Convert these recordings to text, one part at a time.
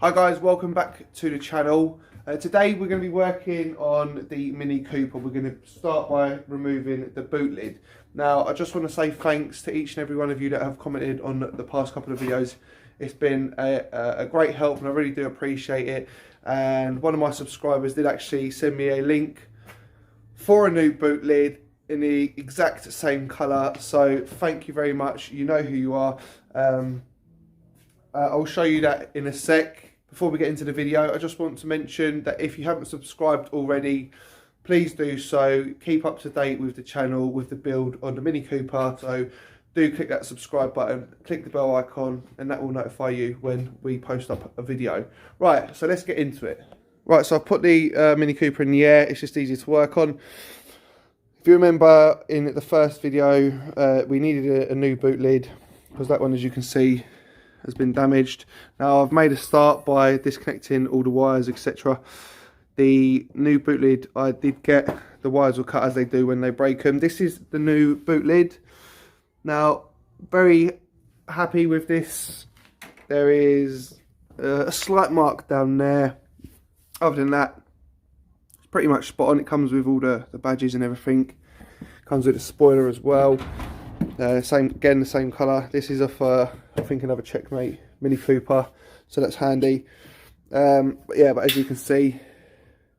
Hi guys, welcome back to the channel. Today we're going to be working on the Mini Cooper. We're going to start by removing the boot lid. Now I just want to say thanks to each and every one of you that have commented on the past couple of videos. It's been a great help and I really do appreciate it. And one of my subscribers did actually send me a link for a new boot lid in the exact same colour. So thank you very much. You know who you are. I'll show you that in a sec. Before we get into the video, I just want to mention that if you haven't subscribed already, please do so. Keep up to date with the channel, with the build on the Mini Cooper. So do click that subscribe button, click the bell icon, and that will notify you when we post up a video. Right, so let's get into it. Right, so I've put the Mini Cooper in the air. It's just easier to work on. If you remember in the first video, we needed a new boot lid because that one, as you can see, has been damaged. Now I've made a start by disconnecting all the wires, etc. The new boot lid, I did get the wires will cut as they do when they break them. This is the new boot lid. Now, very happy with this. There is a slight mark down there. Other than that, it's pretty much spot on. It comes with all the badges and everything. Comes with a spoiler as well. Again, the same colour. This is off, I think, another Checkmate Mini Cooper, so that's handy. But yeah, but as you can see,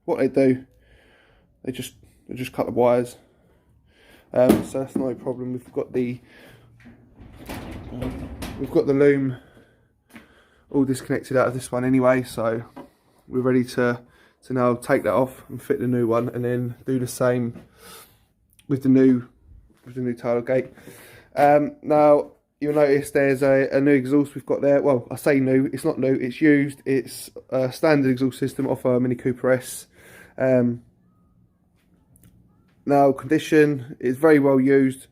what they do, they just cut the wires. So that's no problem. We've got the loom all disconnected out of this one anyway, so we're ready to now take that off and fit the new one, and then do the same with the new tailgate. Now you'll notice there's a new exhaust we've got there. Well, I say new, it's not new, it's used. It's a standard exhaust system off our Mini Cooper S. Now condition is very well used,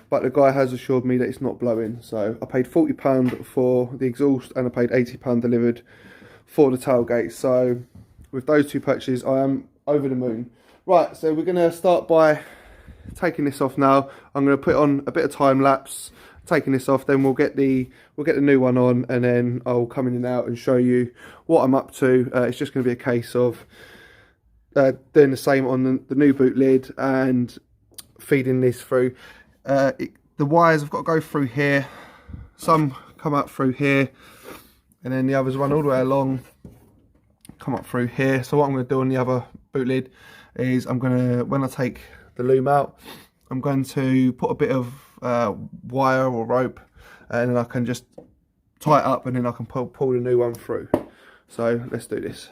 but the guy has assured me that it's not blowing. So I paid £40 for the exhaust and I paid £80 delivered for the tailgate. So with those two purchases, I am over the moon. Right, so we're going to start by taking this off now. I'm going to put on a bit of time lapse taking this off, then we'll get the new one on, and then I'll come in and out and show you what I'm up to. It's just going to be a case of doing the same on the new boot lid and feeding this through. The wires have got to go through here, some come up through here, and then the others run all the way along, come up through here. So what I'm going to do on the other boot lid is when I take the loom out, I'm going to put a bit of wire or rope, and then I can just tie it up, and then I can pull the new one through. So let's do this.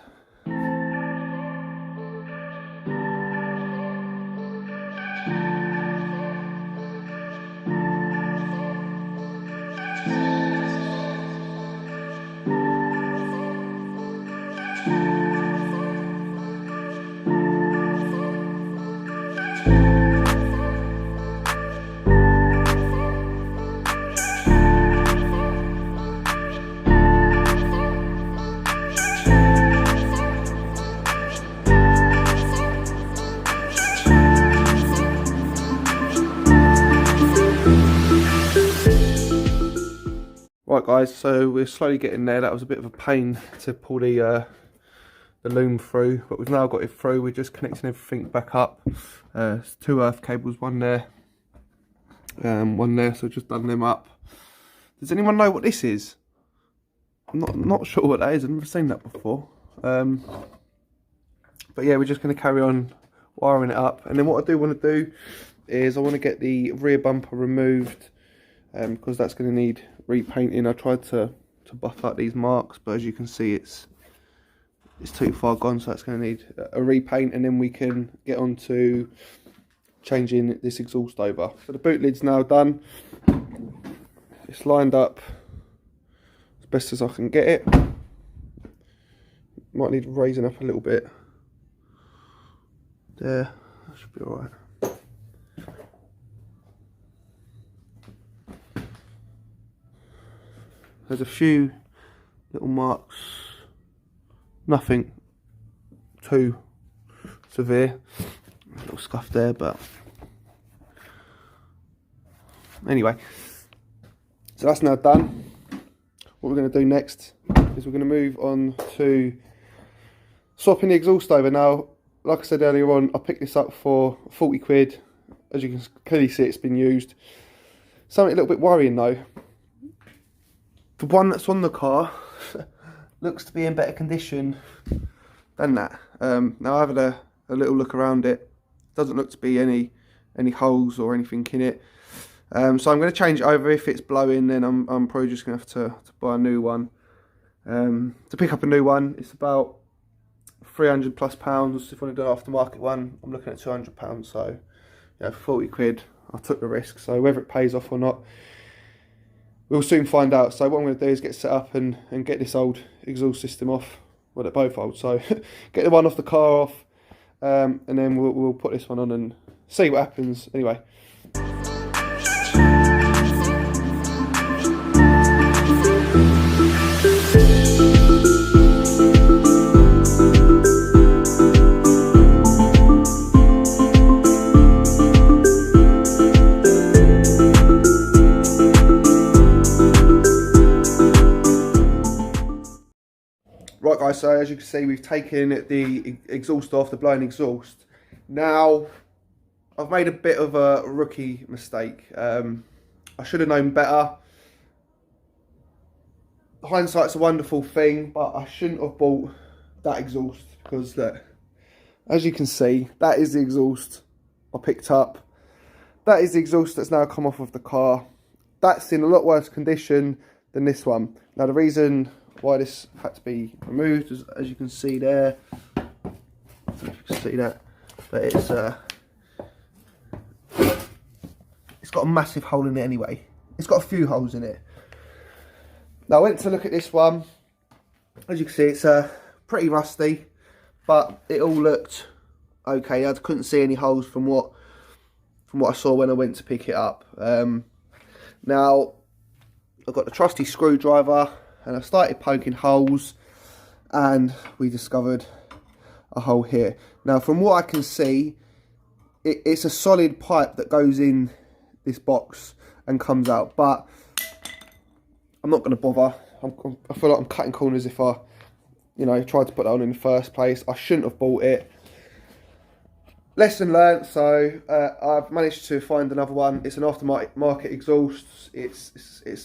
Right guys, so we're slowly getting there. That was a bit of a pain to pull the loom through, but we've now got it through. We're just connecting everything back up. There's two earth cables, one there, one there, so just done them up. Does anyone know what this is? I'm not sure what that is. I've never seen that before. But yeah, we're just going to carry on wiring it up, and then what I do want to do is I want to get the rear bumper removed, because that's going to need repainting. I tried to buff out these marks, but as you can see, it's too far gone, so that's going to need a repaint, and then we can get on to changing this exhaust over. So the boot lid's now done. It's lined up as best as I can get it. Might need raising up a little bit there. That should be all right. There's a few little marks, nothing too severe. A little scuff there, but anyway, so that's now done. What we're going to do next is we're going to move on to swapping the exhaust over. Now, like I said earlier on, I picked this up for 40 quid. As you can clearly see, it's been used. Something a little bit worrying though. The one that's on the car looks to be in better condition than that. Now I've had a little look around it. Doesn't look to be any holes or anything in it. So I'm going to change it over. If it's blowing, then I'm probably just going to have to buy a new one. To pick up a new one, it's about £300 plus. If I want to do an aftermarket one, I'm looking at £200. So yeah, for 40 quid, I took the risk. So whether it pays off or not, we'll soon find out. So what I'm going to do is get set up and get this old exhaust system off. Well, they're both old, so get the one off the car off, and then we'll put this one on and see what happens. Anyway. Right guys, so as you can see, we've taken the exhaust off, the blown exhaust. Now, I've made a bit of a rookie mistake. I should have known better. Hindsight's a wonderful thing, but I shouldn't have bought that exhaust, because look, as you can see, that is the exhaust I picked up. That is the exhaust that's now come off of the car. That's in a lot worse condition than this one. Now the reason why this had to be removed, as you can see there, I don't know if you can see that, but it's got a massive hole in it anyway. It's got a few holes in it. Now I went to look at this one. As you can see, it's pretty rusty, but it all looked okay. I couldn't see any holes from what I saw when I went to pick it up. Now I've got the trusty screwdriver, and I started poking holes, and we discovered a hole here. Now from what I can see, it's a solid pipe that goes in this box and comes out, but I'm not going to bother. I feel like I'm cutting corners if I, tried to put that on in the first place. I shouldn't have bought it. Lesson learnt. So I've managed to find another one. It's an aftermarket exhaust. It's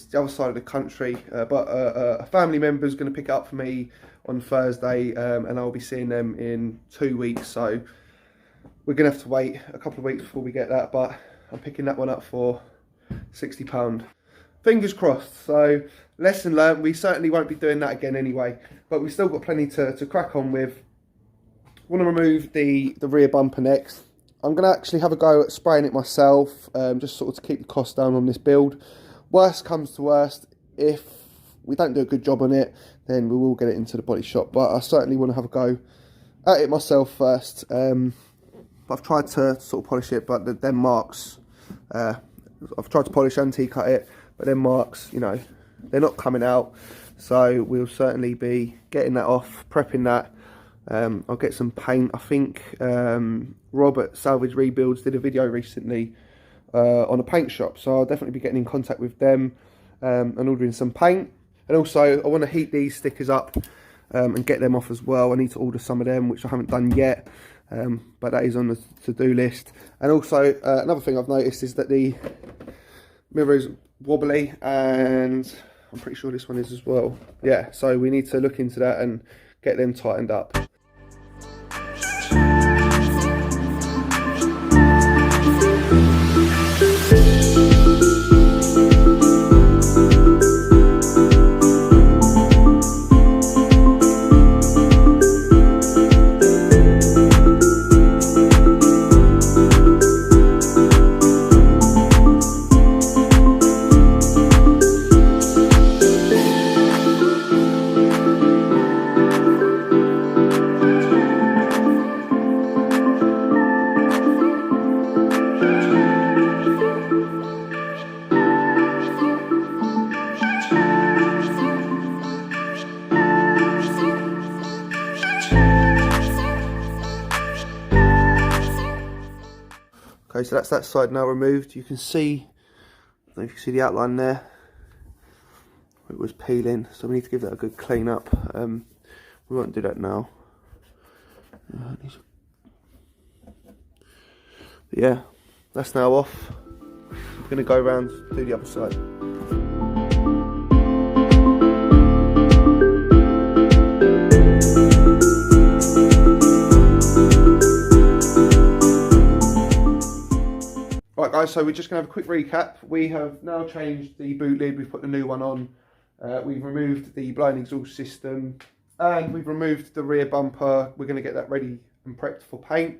the other side of the country, but a family member is going to pick it up for me on Thursday, and I'll be seeing them in 2 weeks. So we're going to have to wait a couple of weeks before we get that, but I'm picking that one up for £60. Fingers crossed. So lesson learnt. We certainly won't be doing that again anyway, but we've still got plenty to crack on with. I want to remove the rear bumper next. I'm going to actually have a go at spraying it myself, just sort of to keep the cost down on this build. Worst comes to worst, if we don't do a good job on it, then we will get it into the body shop, but I certainly want to have a go at it myself first. I've tried to sort of polish it, but them marks, I've tried to polish anti-cut it, but them marks, they're not coming out, so we'll certainly be getting that off, prepping that. I'll get some paint. I think Rob at Salvage Rebuilds did a video recently on a paint shop, so I'll definitely be getting in contact with them and ordering some paint. And also I want to heat these stickers up and get them off as well. I need to order some of them, which I haven't done yet, but that is on the to-do list. And also another thing I've noticed is that the mirror is wobbly, and I'm pretty sure this one is as well. Yeah, so we need to look into that and get them tightened up. Okay, so that's that side now removed. You can see, I don't know if you can see the outline there, it was peeling, so we need to give that a good clean up. We won't do that now. But yeah, that's now off. I'm going to go around to the other side. Right guys, so we're just going to have a quick recap. We have now changed the boot lid, we've put the new one on. We've removed the blown exhaust system and we've removed the rear bumper. We're going to get that ready and prepped for paint.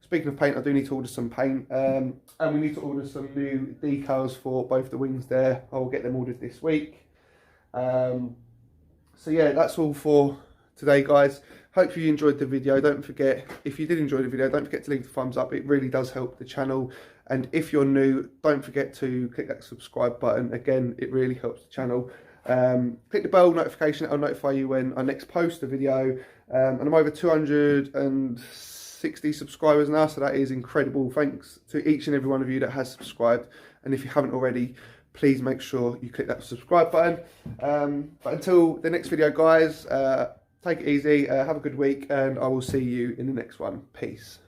Speaking of paint, I do need to order some paint and we need to order some new decals for both the wings there. I will get them ordered this week. So yeah, that's all for today guys. Hope you enjoyed the video. Don't forget, if you did enjoy the video, don't forget to leave the thumbs up. It really does help the channel. And if you're new, don't forget to click that subscribe button. Again, it really helps the channel. Click the bell notification, it'll notify you when I next post a video. And I'm over 260 subscribers now, so that is incredible. Thanks to each and every one of you that has subscribed. And if you haven't already, please make sure you click that subscribe button. But until the next video guys, take it easy, have a good week, and I will see you in the next one. Peace.